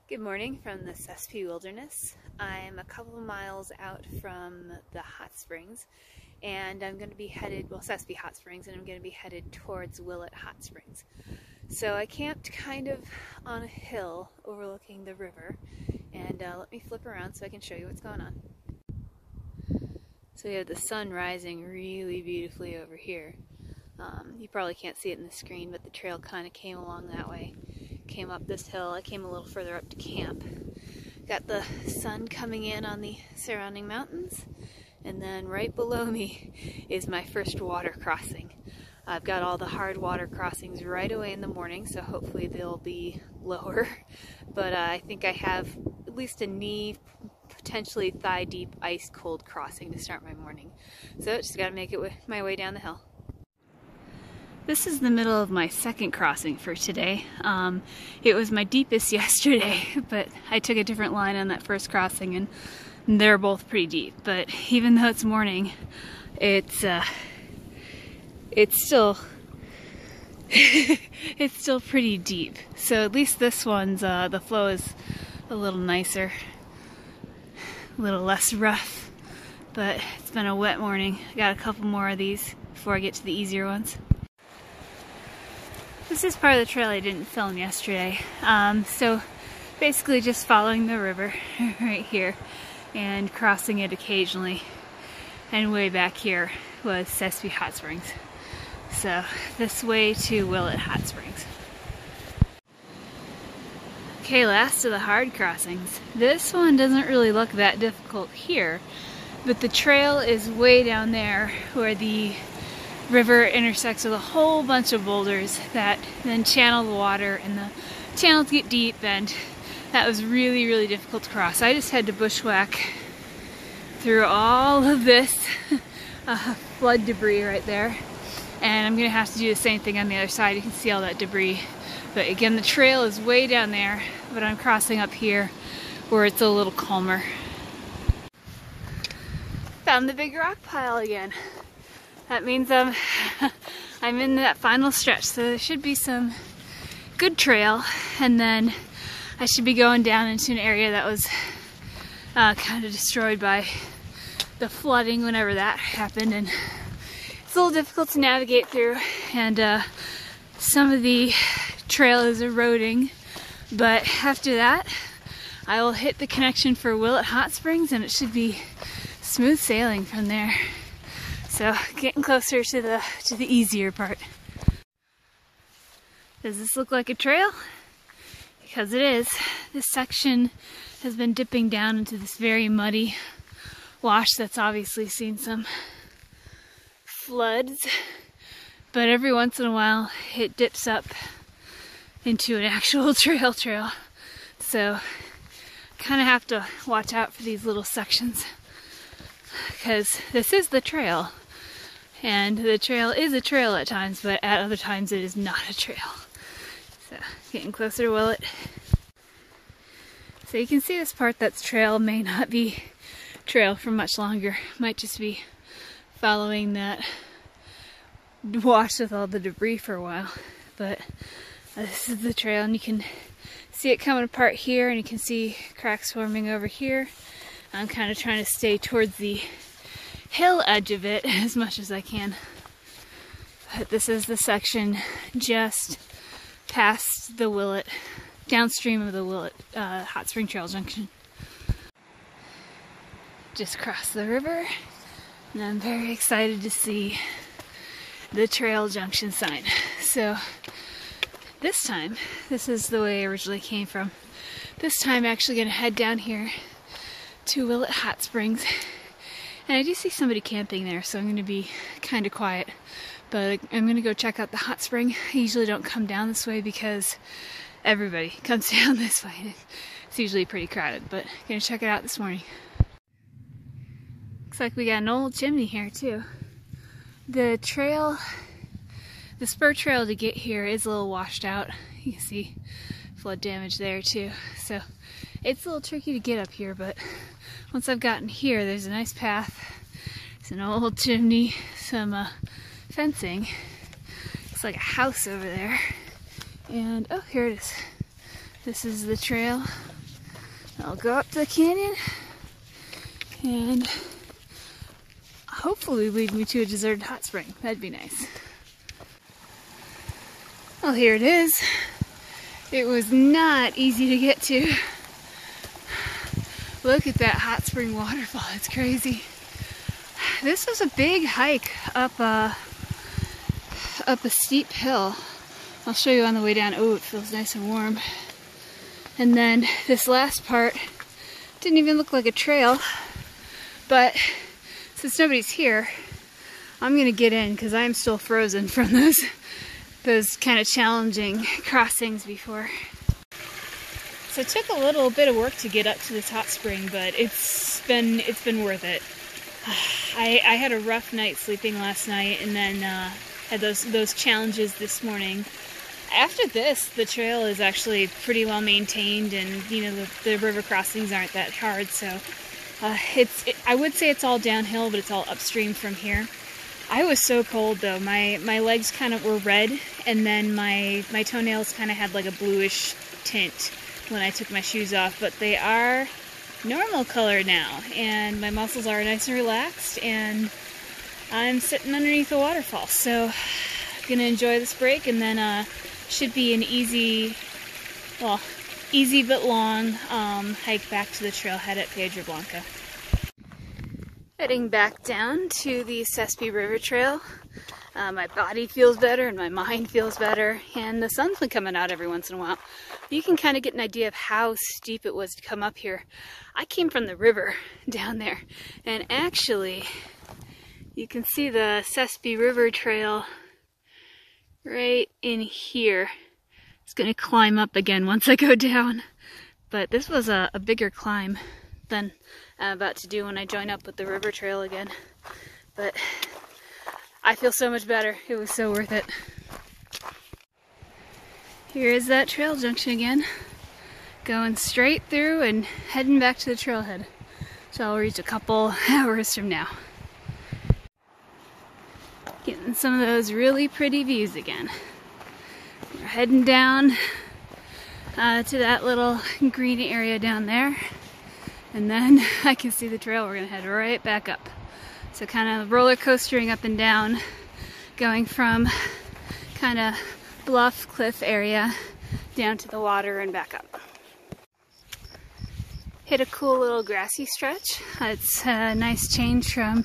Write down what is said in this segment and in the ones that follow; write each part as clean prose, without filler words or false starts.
Good morning from the Sespe Wilderness. I'm a couple of miles out from the hot springs, and I'm going to be headed, well, Sespe Hot Springs, and I'm going to be headed towards Willet Hot Springs. So I camped kind of on a hill overlooking the river, and let me flip around so I can show you what's going on. So we have the sun rising really beautifully over here. You probably can't see it in the screen, but the trail kind of came along that way. Came up this hill. I came a little further up to camp. Got the sun coming in on the surrounding mountains, and then right below me is my first water crossing. I've got all the hard water crossings right away in the morning, so hopefully they'll be lower, but I think I have at least a knee, potentially thigh deep ice cold crossing to start my morning. So just gotta make it my way down the hill. This is the middle of my second crossing for today. It was my deepest yesterday, but I took a different line on that first crossing, and they're both pretty deep. But even though it's morning, it's still it's still pretty deep. So at least this one's the flow is a little nicer, a little less rough. But it's been a wet morning. I got a couple more of these before I get to the easier ones. This is part of the trail I didn't film yesterday. So basically just following the river right here and crossing it occasionally. And way back here was Sespe Hot Springs. So this way to Willet Hot Springs. Okay, last of the hard crossings. This one doesn't really look that difficult here, but the trail is way down there where the river intersects with a whole bunch of boulders that then channel the water, and the channels get deep, and that was really, really difficult to cross. I just had to bushwhack through all of this flood debris right there, and I'm gonna have to do the same thing on the other side. You can see all that debris, but again, the trail is way down there, but I'm crossing up here where it's a little calmer. Found the big rock pile again. That means I'm in that final stretch, so there should be some good trail, and then I should be going down into an area that was kind of destroyed by the flooding whenever that happened, and it's a little difficult to navigate through, and some of the trail is eroding, but after that I will hit the connection for Willet Hot Springs, and it should be smooth sailing from there. So getting closer to the easier part. Does this look like a trail? Because it is. This section has been dipping down into this very muddy wash that's obviously seen some floods, but every once in a while it dips up into an actual trail. So kind of have to watch out for these little sections, because this is the trail. And the trail is a trail at times, but at other times it is not a trail. So, getting closer to Willet. So you can see this part that's trail may not be trail for much longer. Might just be following that wash with all the debris for a while. But this is the trail, and you can see it coming apart here, and you can see cracks forming over here. I'm kind of trying to stay towards the hill edge of it as much as I can. But this is the section just past the Willet, downstream of the Willet Hot Spring Trail Junction. Just crossed the river, and I'm very excited to see the Trail Junction sign. So this time, this is the way I originally came from. This time I'm actually going to head down here to Willet Hot Springs. And I do see somebody camping there, so I'm going to be kind of quiet. But I'm going to go check out the hot spring. I usually don't come down this way because everybody comes down this way. It's usually pretty crowded, but I'm going to check it out this morning. Looks like we got an old chimney here too. The trail, the spur trail to get here is a little washed out. You can see flood damage there too. So it's a little tricky to get up here, but once I've gotten here, there's a nice path. There's an old chimney, some fencing. Looks like a house over there. And oh, here it is. This is the trail I'll go up the canyon and hopefully lead me to a deserted hot spring. That'd be nice. Well, here it is. It was not easy to get to. Look at that hot spring waterfall. It's crazy. This was a big hike up a steep hill. I'll show you on the way down. Oh, it feels nice and warm. And then this last part didn't even look like a trail, but since nobody's here, I'm gonna get in because I'm still frozen from those kind of challenging crossings before. So it took a little bit of work to get up to this hot spring, but it's been worth it. I had a rough night sleeping last night, and then had those challenges this morning. After this, the trail is actually pretty well maintained, and you know the river crossings aren't that hard. So I would say it's all downhill, but it's all upstream from here. I was so cold though. My legs kind of were red, and then my toenails kind of had like a bluish tint when I took my shoes off, but they are normal color now, and my muscles are nice and relaxed, and I'm sitting underneath a waterfall. So I'm gonna enjoy this break, and then should be an easy but long hike back to the trailhead at Piedra Blanca. Heading back down to the Sespe River Trail. My body feels better and my mind feels better, and the sun's been coming out every once in a while. You can kind of get an idea of how steep it was to come up here. I came from the river down there, and actually you can see the Sespe River Trail right in here. It's going to climb up again once I go down, but this was a bigger climb than I'm about to do when I join up with the river trail again. But I feel so much better. It was so worth it. Here is that trail junction again, going straight through and heading back to the trailhead. So I'll reach a couple hours from now. Getting some of those really pretty views again. We're heading down to that little green area down there, and then I can see the trail. We're gonna head right back up. So kind of roller coastering up and down, going from kind of bluff cliff area down to the water and back up. Hit a cool little grassy stretch. It's a nice change from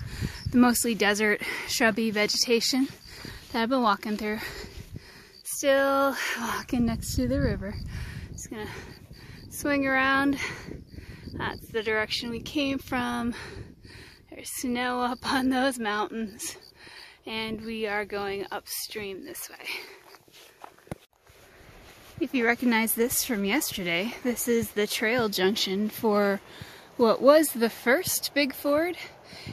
the mostly desert shrubby vegetation that I've been walking through. Still walking next to the river. Just gonna swing around. That's the direction we came from. There's snow up on those mountains, and we are going upstream this way. If you recognize this from yesterday, this is the trail junction for what was the first big ford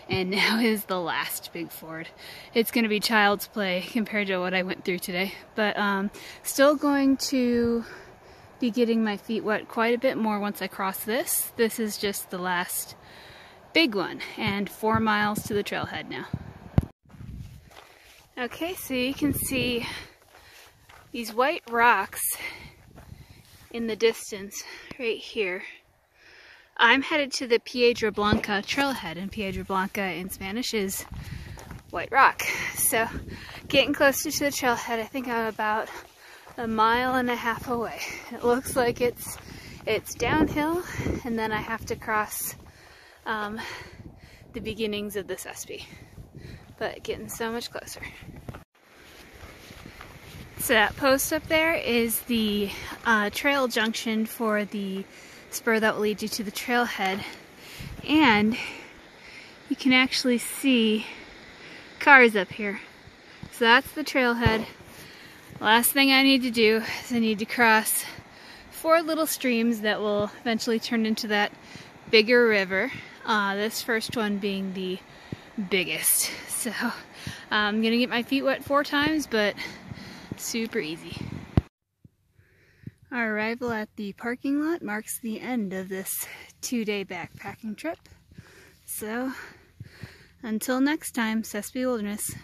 and now is the last big ford. It's going to be child's play compared to what I went through today, but still going to be getting my feet wet quite a bit more once I cross this. This is just the last big one, and 4 miles to the trailhead now. Okay, so you can see these white rocks in the distance right here. I'm headed to the Piedra Blanca trailhead, and Piedra Blanca in Spanish is white rock. So getting closer to the trailhead. I think I'm about 1.5 miles away. It looks like it's downhill, and then I have to cross the beginnings of the Sespe, but getting so much closer. So that post up there is the trail junction for the spur that will lead you to the trailhead, and you can actually see cars up here. So that's the trailhead. Last thing I need to do is I need to cross 4 little streams that will eventually turn into that bigger river. This first one being the biggest. So I'm gonna get my feet wet 4 times, but super easy. Our arrival at the parking lot marks the end of this 2-day backpacking trip. So until next time, Sespe Wilderness.